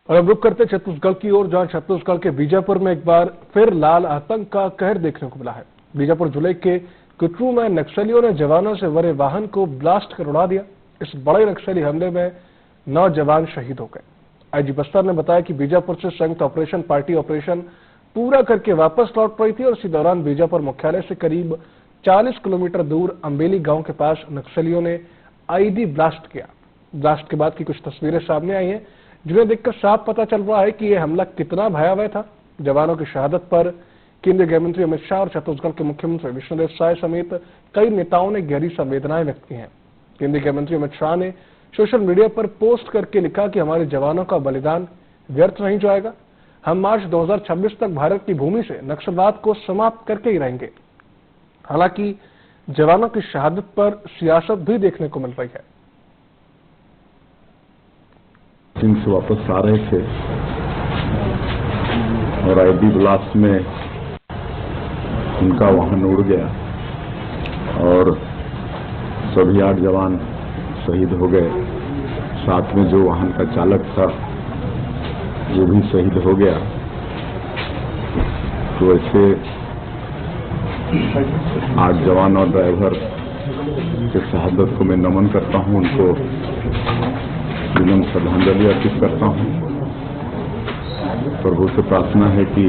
और अब रुक करते छत्तीसगढ़ की ओर, जहां छत्तीसगढ़ के बीजापुर में एक बार फिर लाल आतंक का कहर देखने को मिला है। बीजापुर जिले के कुटरू में नक्सलियों ने जवानों से भरे वाहन को ब्लास्ट कर उड़ा दिया। इस बड़े नक्सली हमले में 9 जवान शहीद हो गए। आईजी बस्तर ने बताया कि बीजापुर से संयुक्त ऑपरेशन पार्टी ऑपरेशन पूरा करके वापस लौट रही थी और इसी दौरान बीजापुर मुख्यालय से करीब 40 किलोमीटर दूर अम्बेली गांव के पास नक्सलियों ने आईईडी ब्लास्ट किया। ब्लास्ट के बाद की कुछ तस्वीरें सामने आई हैं, जिन्हें देखकर साफ पता चल रहा है कि यह हमला कितना भयावह था। जवानों की शहादत पर केंद्रीय गृह मंत्री अमित शाह और छत्तीसगढ़ के मुख्यमंत्री विष्णुदेव साय समेत कई नेताओं ने गहरी संवेदनाएं व्यक्त की हैं। केंद्रीय गृह मंत्री अमित शाह ने सोशल मीडिया पर पोस्ट करके लिखा कि हमारे जवानों का बलिदान व्यर्थ नहीं जाएगा। हम मार्च 2026 तक भारत की भूमि से नक्सलवाद को समाप्त करके ही रहेंगे। हालांकि जवानों की शहादत पर सियासत भी देखने को मिल रही है। चीन से वापस आ रहे थे और आईडी ब्लास्ट में उनका वाहन उड़ गया और सभी 8 जवान शहीद हो गए। साथ में जो वाहन का चालक था वो भी शहीद हो गया। तो ऐसे 8 जवान और ड्राइवर के शहादत को मैं नमन करता हूं, उनको विनम्र श्रद्धांजलि अर्पित करता हूं। प्रभु से प्रार्थना है कि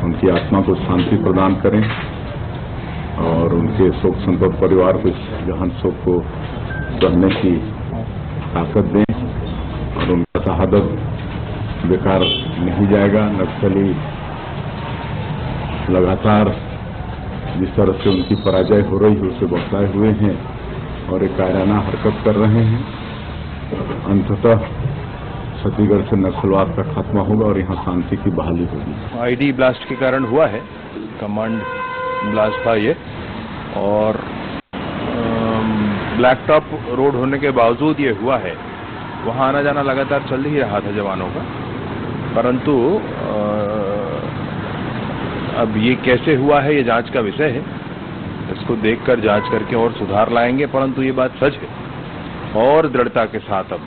उनकी आत्मा को शांति प्रदान करें और उनके शोक संतप्त परिवार को इस गहन शोक को सहने की ताकत दें और उनका शहादत बेकार नहीं जाएगा। नक्सली लगातार जिस तरह से उनकी पराजय हो रही है उसे बरसाए हुए हैं और एक कायराना हरकत कर रहे हैं। अंततः छत्तीसगढ़ से नक्सलवाद का खात्मा होगा और यहाँ शांति की बहाली होगी। आईडी ब्लास्ट के कारण हुआ है, कमांड ब्लास्ट था ये, और ब्लैक टॉप रोड होने के बावजूद ये हुआ है। वहाँ आना जाना लगातार चल ही रहा था जवानों का, परंतु अब ये कैसे हुआ है ये जांच का विषय है। इसको देखकर जांच करके और सुधार लाएंगे, परंतु ये बात सच है और दृढ़ता के साथ अब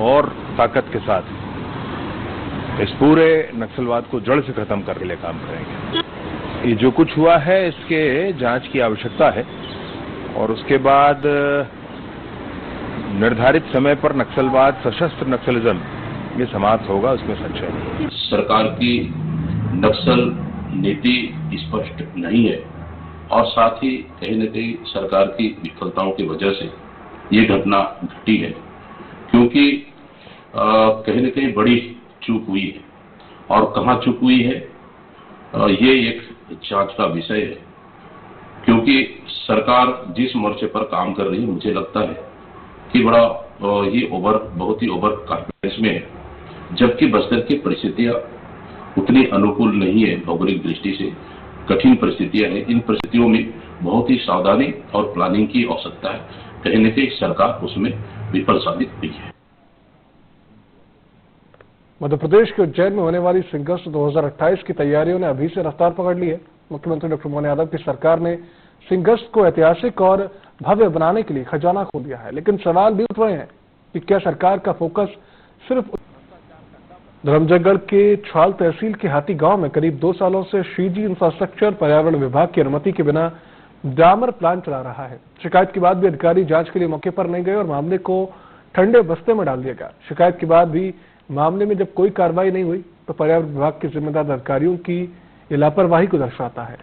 और ताकत के साथ इस पूरे नक्सलवाद को जड़ से खत्म करने के लिए काम करेंगे। ये जो कुछ हुआ है इसके जांच की आवश्यकता है और उसके बाद निर्धारित समय पर नक्सलवाद, सशस्त्र नक्सलिज्म ये समाप्त होगा, उसमें संशय नहीं। सरकार की नक्सल नीति स्पष्ट नहीं है और साथ ही कहीं न कहीं सरकार की विफलताओं की वजह से ये घटना घटी है, क्योंकि कहीं न कहीं बड़ी चूक हुई है और कहाँ चूक हुई है ये एक जांच का विषय है। क्योंकि सरकार जिस मोर्चे पर काम कर रही है मुझे लगता है कि बहुत ही ओवर कॉन्फिडेंस में है, जबकि बस्तर की परिस्थितियां उतनी अनुकूल नहीं है। भौगोलिक दृष्टि से कठिन परिस्थितियां हैं। इन परिस्थितियों में बहुत ही सावधानी और प्लानिंग की आवश्यकता है। कहीं न कहीं सरकार उसमें विफल साबित हुई है। मध्य प्रदेश के उज्जैन में होने वाली सिंहगश्त 2028 की तैयारियों ने अभी से रफ्तार पकड़ ली है। मुख्यमंत्री डॉक्टर मोहन यादव की सरकार ने सिंहगश्त को ऐतिहासिक और भव्य बनाने के लिए खजाना खोल दिया है, लेकिन सवाल भी उठ रहे हैं कि क्या सरकार का फोकस सिर्फ। धर्मजयगढ़ के छाल तहसील के हाथी गांव में करीब 2 सालों से सीजी इंफ्रास्ट्रक्चर पर्यावरण विभाग की अनुमति के बिना डामर प्लांट चला रहा है। शिकायत के बाद भी अधिकारी जांच के लिए मौके पर नहीं गए और मामले को ठंडे बस्ते में डाल दिया गया। शिकायत के बाद भी मामले में जब कोई कार्रवाई नहीं हुई तो पर्यावरण विभाग के जिम्मेदार अधिकारियों की लापरवाही को दर्शाता है।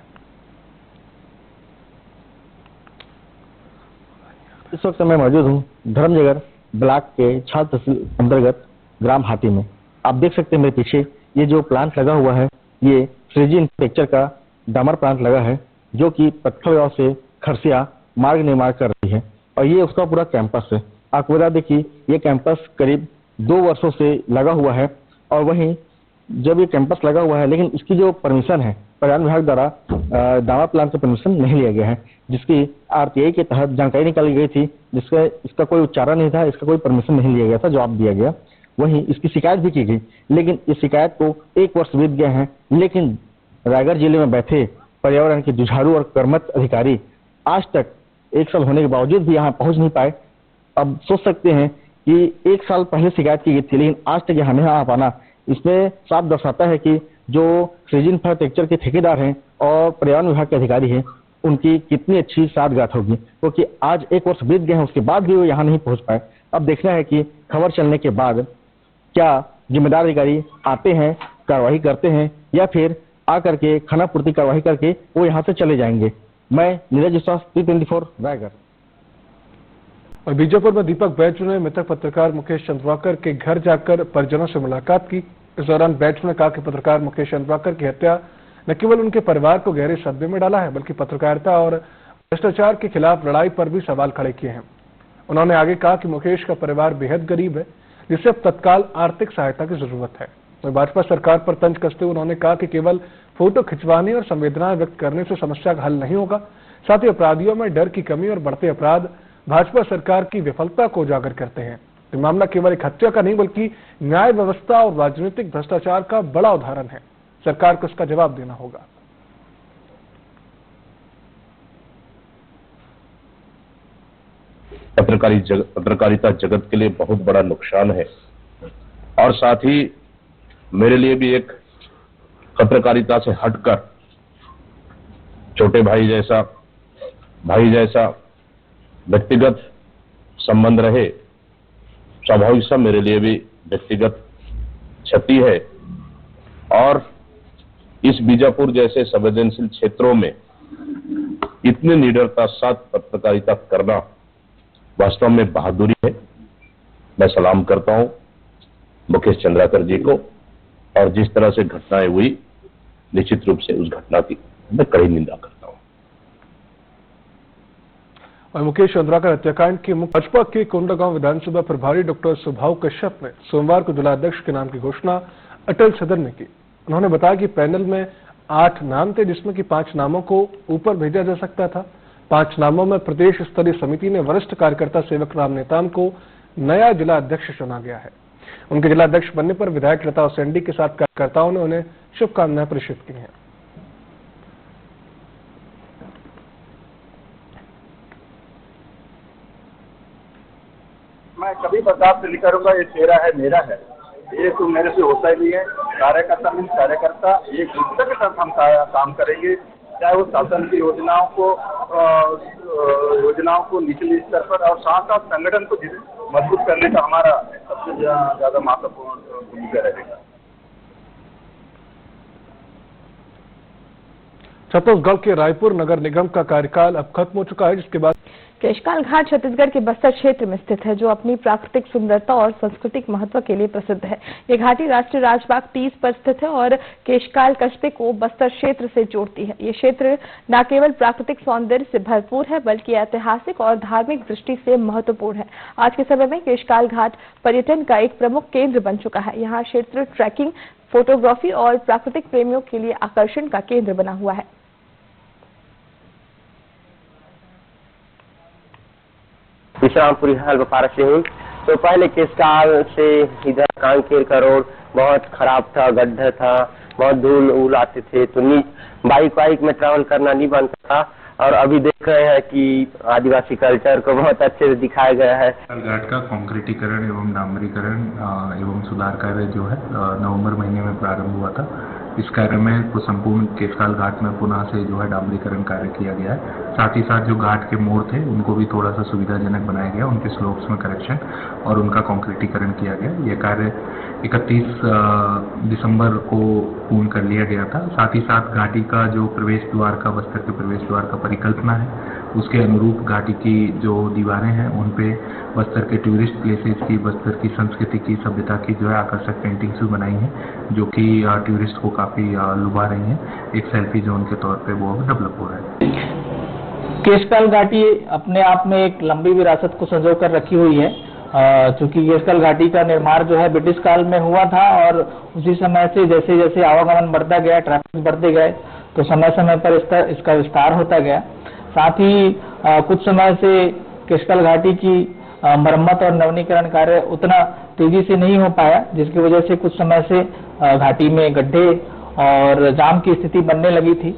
इस वक्त मैं मौजूद हूँ धर्मजयगढ़ ब्लॉक के छाल तहसील अंतर्गत ग्राम हाथी में। आप देख सकते हैं मेरे पीछे ये जो प्लांट लगा हुआ है ये सीजी इंफ्रास्ट्रक्चर का डामर प्लांट लगा है, जो कि पत्थल गांव से खरसिया मार्ग निर्माण कर रही है और ये उसका पूरा कैंपस है। आपको बता दें कि ये कैंपस करीब 2 वर्षों से लगा हुआ है और वहीं जब ये कैंपस लगा हुआ है लेकिन इसकी जो परमिशन है पर्यावरण विभाग द्वारा डामर प्लांट का परमिशन नहीं लिया गया है, जिसकी आरटीआई के तहत जानकारी निकाली गई थी, जिसका इसका कोई उच्चारण नहीं था, इसका कोई परमिशन नहीं लिया गया था, जवाब दिया गया। वहीं इसकी शिकायत भी की गई, लेकिन इस शिकायत को 1 वर्ष बीत गए हैं, लेकिन रायगढ़ जिले में बैठे पर्यावरण के जुझारू और कर्मठ अधिकारी आज तक 1 साल होने के बावजूद भी यहाँ पहुंच नहीं पाए। अब सोच सकते हैं कि 1 साल पहले शिकायत की गई थी, लेकिन आज तक यहाँ नहीं आ पाना इसमें साफ दर्शाता है कि जो सृजन इंफ्रास्ट्रक्चर के ठेकेदार हैं और पर्यावरण विभाग के अधिकारी हैं, उनकी कितनी अच्छी साठगांठ होगी, क्योंकि आज 1 वर्ष बीत गए हैं, उसके बाद भी वो यहाँ नहीं पहुंच पाए। अब देखना है कि खबर चलने के बाद क्या जिम्मेदार अधिकारी आते हैं, कार्रवाई करते हैं, या फिर आकर के खानापूर्ति कार्रवाई करके वो यहाँ से चले जाएंगे। मैं नीरज विश्वास, T24 रायगढ़। और बीजापुर में दीपक बैजू ने मृतक पत्रकार मुकेश चंद्राकर के घर जाकर परिजनों से मुलाकात की। इस दौरान बैजू ने कहा कि पत्रकार मुकेश चंद्राकर की हत्या न केवल उनके परिवार को गहरे सदमे में डाला है, बल्कि पत्रकारिता और भ्रष्टाचार के खिलाफ लड़ाई पर भी सवाल खड़े किए हैं। उन्होंने आगे कहा कि मुकेश का परिवार बेहद गरीब है, जिसे अब तत्काल आर्थिक सहायता की जरूरत है। तो भाजपा सरकार पर तंज कसते हुए उन्होंने कहा कि केवल फोटो खिंचवाने और संवेदनाएं व्यक्त करने से समस्या का हल नहीं होगा। साथ ही अपराधियों में डर की कमी और बढ़ते अपराध भाजपा सरकार की विफलता को उजागर करते हैं। ये मामला केवल एक हत्या का नहीं, बल्कि न्याय व्यवस्था और राजनीतिक भ्रष्टाचार का बड़ा उदाहरण है। सरकार को इसका जवाब देना होगा। पत्रकारिता जगत के लिए बहुत बड़ा नुकसान है, और साथ ही मेरे लिए भी एक पत्रकारिता से हटकर छोटे भाई जैसा व्यक्तिगत संबंध रहे, स्वाभाविक सा मेरे लिए भी व्यक्तिगत क्षति है। और इस बीजापुर जैसे संवेदनशील क्षेत्रों में इतनी निडरता साथ पत्रकारिता करना वास्तव में बहादुरी है। मैं सलाम करता हूं मुकेश चंद्राकर जी को, और जिस तरह से घटनाएं हुई, निश्चित रूप से उस घटना की मैं कड़ी निंदा करता हूं। और मुकेश चंद्राकर हत्याकांड के मुख्य भाजपा के कोंडागांव विधानसभा प्रभारी डॉक्टर सुभाव कश्यप ने सोमवार को जिलाध्यक्ष के नाम की घोषणा अटल सदन में की। उन्होंने बताया कि पैनल में 8 नाम थे, जिसमें कि 5 नामों को ऊपर भेजा जा सकता था। 5 नामों में प्रदेश स्तरीय समिति ने वरिष्ठ कार्यकर्ता सेवक राम नेताम को नया जिला अध्यक्ष चुना गया है। उनके जिलाध्यक्ष बनने पर विधायक लता उसेंडी के साथ कार्यकर्ताओं ने उन्हें शुभकामनाएं प्रेषित की हैं। मैं कभी बर्दाश्त नहीं करूंगा, ये तेरा है मेरा है, ये तो मेरे से होता ही नहीं है। कार्यकर्ता में कार्यकर्ता एक दूसरे के साथ हम काम करेंगे, चाहे वो शासन की योजनाओं को निचले स्तर पर, और साथ साथ संगठन को मजबूत करने का हमारा सबसे ज्यादा महत्वपूर्ण भूमिका रहेगा। छत्तीसगढ़ के रायपुर नगर निगम का कार्यकाल अब खत्म हो चुका है, जिसके बाद केशकाल घाट छत्तीसगढ़ के बस्तर क्षेत्र में स्थित है, जो अपनी प्राकृतिक सुंदरता और सांस्कृतिक महत्व के लिए प्रसिद्ध है। ये घाटी राष्ट्रीय राजमार्ग 30 पर स्थित है और केशकाल कस्बे को बस्तर क्षेत्र से जोड़ती है। ये क्षेत्र न केवल प्राकृतिक सौंदर्य से भरपूर है, बल्कि ऐतिहासिक और धार्मिक दृष्टि से महत्वपूर्ण है। आज के समय में केशकाल घाट पर्यटन का एक प्रमुख केंद्र बन चुका है। यहाँ क्षेत्र ट्रैकिंग, फोटोग्राफी और प्राकृतिक प्रेमियों के लिए आकर्षण का केंद्र बना हुआ है। विश्रामपुरी हाल व्यापार से हूँ। तो पहले केशकाल से इधर कांकेर का रोड बहुत खराब था, गड्ढा था, बहुत धूल उल आते थे, तो बाइक में ट्रैवल करना नहीं बनता था। और अभी देख रहे हैं कि आदिवासी कल्चर को बहुत अच्छे से दिखाया गया है। घाट का कंक्रीटीकरण एवं डामरीकरण एवं सुधार कार्य जो है नवंबर महीने में प्रारंभ हुआ था। इस कार्य में संपूर्ण केशकाल घाट में पुनः से जो है डामरीकरण कार्य किया गया है। साथ ही साथ जो घाट के मोड़ थे उनको भी थोड़ा सा सुविधाजनक बनाया गया, उनके स्लोप्स में करेक्शन और उनका कंक्रीटीकरण किया गया। यह कार्य 31 दिसंबर को पूर्ण कर लिया गया था। साथ ही साथ घाटी का जो प्रवेश द्वार का, बस्तर के प्रवेश द्वार का परिकल्पना है, उसके अनुरूप घाटी की जो दीवारें हैं उन पे बस्तर के टूरिस्ट प्लेसेस की, बस्तर की संस्कृति की, सभ्यता की जो है आकर्षक पेंटिंग्स भी बनाई हैं, जो कि टूरिस्ट को काफी लुभा रही हैं। एक सेल्फी जोन के तौर पे वो डेवलप हो रहा है। केशकाल घाटी अपने आप में एक लंबी विरासत को संजो कर रखी हुई है, चूंकि केशकाल घाटी का निर्माण जो है ब्रिटिश काल में हुआ था और उसी समय से जैसे जैसे आवागमन बढ़ता गया, ट्रैफिक बढ़ते गए, तो समय समय पर इसका विस्तार होता गया। साथ ही कुछ समय से केशकाल घाटी की मरम्मत और नवीनीकरण कार्य उतना तेजी से नहीं हो पाया, जिसकी वजह से कुछ समय से घाटी में गड्ढे और जाम की स्थिति बनने लगी थी।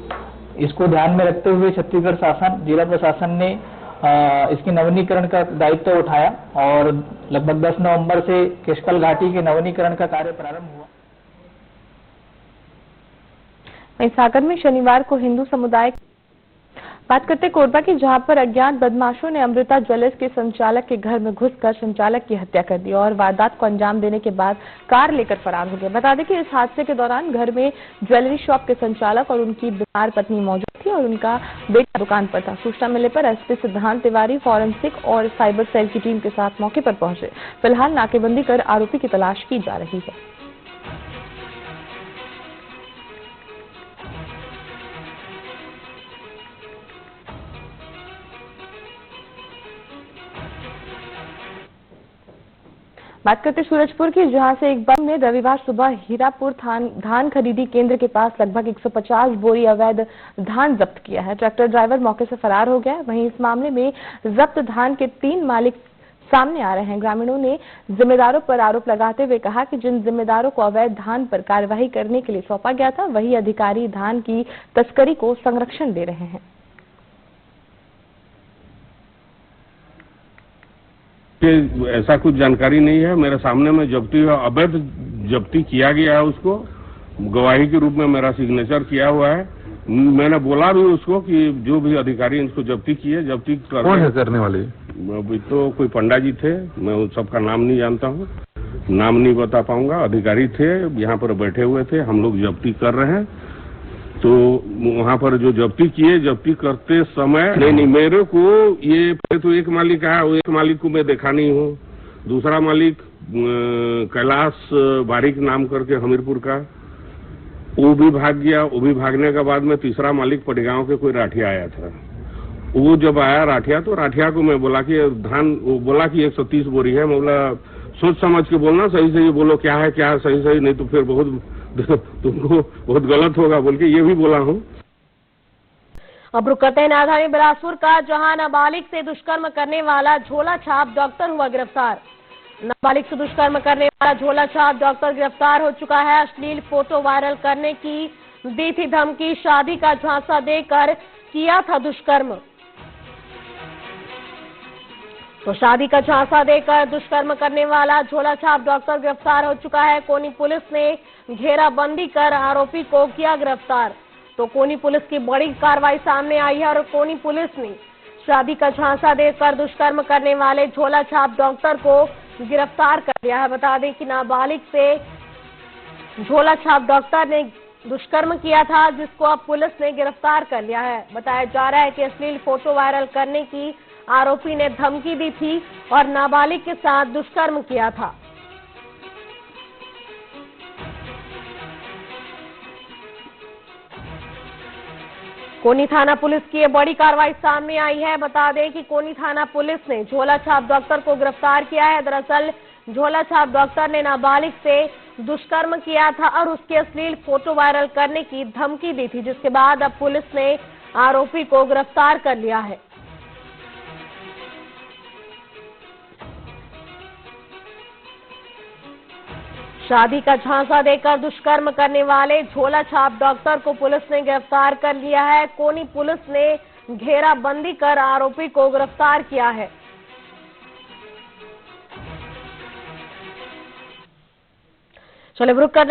इसको ध्यान में रखते हुए छत्तीसगढ़ शासन, जिला प्रशासन ने इसके नवीनीकरण का दायित्व उठाया और लगभग 10 नवंबर से केशकाल घाटी के नवीनीकरण का कार्य प्रारंभ हुआ। वहीं सागर में शनिवार को हिंदू समुदाय बात करते कोरबा की, जहां पर अज्ञात बदमाशों ने अमृता ज्वेलर्स के संचालक के घर में घुसकर संचालक की हत्या कर दी और वारदात को अंजाम देने के बाद कार लेकर फरार हो गए। बता दें कि इस हादसे के दौरान घर में ज्वेलरी शॉप के संचालक और उनकी बीमार पत्नी मौजूद थी और उनका बेटा दुकान पर था। सूचना मिलने पर एसपी सिद्धांत तिवारी फॉरेंसिक और साइबर सेल की टीम के साथ मौके पर पहुंचे। फिलहाल नाकेबंदी कर आरोपी की तलाश की जा रही है। बात करते सूरजपुर की, जहां से एक बम ने रविवार सुबह हीरापुर धान खरीदी केंद्र के पास लगभग 150 बोरी अवैध धान जब्त किया है। ट्रैक्टर ड्राइवर मौके से फरार हो गया। वहीं इस मामले में जब्त धान के 3 मालिक सामने आ रहे हैं। ग्रामीणों ने जिम्मेदारों पर आरोप लगाते हुए कहा कि जिन जिम्मेदारों को अवैध धान पर कार्यवाही करने के लिए सौंपा गया था, वही अधिकारी धान की तस्करी को संरक्षण दे रहे हैं। ऐसा कुछ जानकारी नहीं है। मेरे सामने में जब्ती अवैध जब्ती किया गया है। उसको गवाही के रूप में मेरा सिग्नेचर किया हुआ है। मैंने बोला भी उसको कि जो भी अधिकारी इसको जब्ती किए, जब्ती कौन है करने वाले? अभी तो कोई पंडा जी थे, मैं उन सबका नाम नहीं जानता हूँ, नाम नहीं बता पाऊंगा। अधिकारी थे, यहाँ पर बैठे हुए थे, हम लोग जब्ती कर रहे हैं। तो वहाँ पर जो जब्ती किए, जब्ती करते समय नहीं मेरे को ये पहले तो एक मालिक आया, वो एक मालिक को मैं देखा नहीं हूँ। दूसरा मालिक कैलाश बारिक नाम करके हमीरपुर का, वो भी भाग गया। वो भी भागने के बाद में तीसरा मालिक पटगांव के कोई राठिया आया था। वो जब आया राठिया, तो राठिया को मैं बोला कि धान, वो बोला कि 130 बोरी है। मैं बोला सोच समझ के बोलना, सही सही बोलो क्या है सही सही, नहीं तो फिर बहुत तुमको बहुत गलत होगा बोल के ये भी बोला हूँ। अब रुक करते हैं राजधानी बिलासपुर का, जहां नाबालिग से दुष्कर्म करने वाला झोला छाप डॉक्टर हुआ गिरफ्तार। नाबालिग से दुष्कर्म करने वाला झोला छाप डॉक्टर गिरफ्तार हो चुका है। अश्लील फोटो वायरल करने की दी थी धमकी, शादी का झांसा देकर किया था दुष्कर्म। तो शादी का झांसा देकर दुष्कर्म करने वाला झोला छाप डॉक्टर गिरफ्तार हो चुका है। कोनी पुलिस ने घेराबंदी कर आरोपी को किया गिरफ्तार। तो कोनी पुलिस की बड़ी कार्रवाई सामने आई है और कोनी पुलिस ने शादी का झांसा देकर दुष्कर्म करने वाले झोला छाप डॉक्टर को गिरफ्तार कर लिया है। बता दें कि नाबालिग से झोला छाप डॉक्टर ने दुष्कर्म किया था, जिसको अब पुलिस ने गिरफ्तार कर लिया है। बताया जा रहा है कि अश्लील फोटो वायरल करने की आरोपी ने धमकी दी थी और नाबालिग के साथ दुष्कर्म किया था। कोनी थाना पुलिस की ये बड़ी कार्रवाई सामने आई है। बता दें कि कोनी थाना पुलिस ने झोला छाप डॉक्टर को गिरफ्तार किया है। दरअसल झोला छाप डॉक्टर ने नाबालिग से दुष्कर्म किया था और उसके अश्लील फोटो वायरल करने की धमकी दी थी, जिसके बाद अब पुलिस ने आरोपी को गिरफ्तार कर लिया है। शादी का झांसा देकर दुष्कर्म करने वाले झोला छाप डॉक्टर को पुलिस ने गिरफ्तार कर लिया है। कोनी पुलिस ने घेराबंदी कर आरोपी को गिरफ्तार किया है। चलिए रुक कर